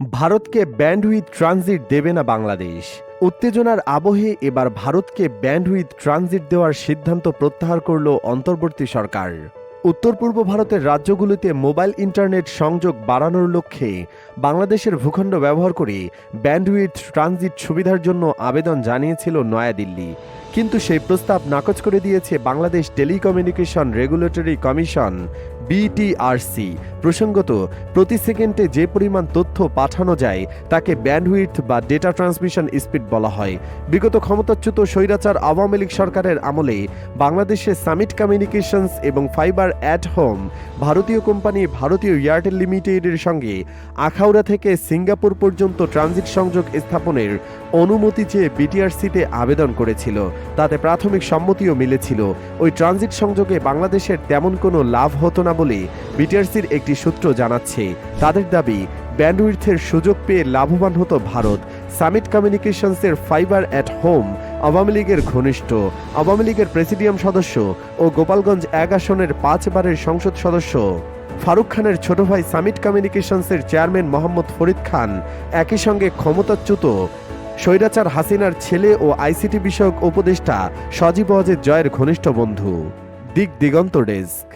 ভারতকে bandwidth transit দেবে না বাংলাদেশ। উত্তেজনার আবহে এবার ভারতকে ব্যান্ডউইথ ট্রানজিট দেওয়ার সিদ্ধান্ত প্রত্যাহার করল অন্তর্বর্তী সরকার। উত্তর পূর্ব ভারতের রাজ্যগুলিতে মোবাইল ইন্টারনেট সংযোগ বাড়ানোর লক্ষ্যে বাংলাদেশের ভূখণ্ড ব্যবহার করে ব্যান্ডউইথ ট্রানজিট সুবিধার জন্য আবেদন জানিয়েছিল নয়াদিল্লি, কিন্তু সেই প্রস্তাব নাকচ করে দিয়েছে Bangladesh telecommunication regulatory commission BTRC. প্রসঙ্গত, প্রতি সেকেন্ডে যে পরিমাণ তথ্য পাঠানো যায় তাকে ব্যান্ডউইথ বা ডেটা ট্রান্সমিশন স্পিড বলা হয়। বিগত ক্ষমতাচ্যুত স্বৈরাচার আওয়ামী লীগ সরকারের আমলে বাংলাদেশে সামিট কমিউনিকেশনস এবং ফাইবার অ্যাট হোম ভারতীয় কোম্পানি ভারতীয় এয়ারটেল লিমিটেডের সঙ্গে আখাউড়া থেকে সিঙ্গাপুর পর্যন্ত ট্রানজিট সংযোগ স্থাপনের অনুমতি চেয়ে বিটিআরসিতে আবেদন করেছিল। তাতে প্রাথমিক সম্মতিও মিলেছিল। ওই ট্রানজিট সংযোগে বাংলাদেশের তেমন কোনো লাভ হতো না বলে বিটিআরসির একটি সূত্র জানাচ্ছে। তাদের দাবি, ব্যান্ডউইথের সুযোগ পেয়ে লাভবান হতো ভারত। সামিট কমিউনিকেশনসের ফাইবার অ্যাট হোম আওয়ামী লীগের ঘনিষ্ঠ, আওয়ামী লীগের প্রেসিডিয়াম সদস্য ও গোপালগঞ্জ ১ আসনের ৫ বারের সংসদ সদস্য ফারুক খানের ছোট ভাই সামিট কমিউনিকেশনসের চেয়ারম্যান মোহাম্মদ ফরিদ খান, একই সঙ্গে ক্ষমতাচ্যুত স্বৈরাচার হাসিনার ছেলে ও আইসিটি বিষয়ক উপদেষ্টা সজীব ওয়াজেদ জয়ের ঘনিষ্ঠ বন্ধু। দিগন্ত ডেস্ক।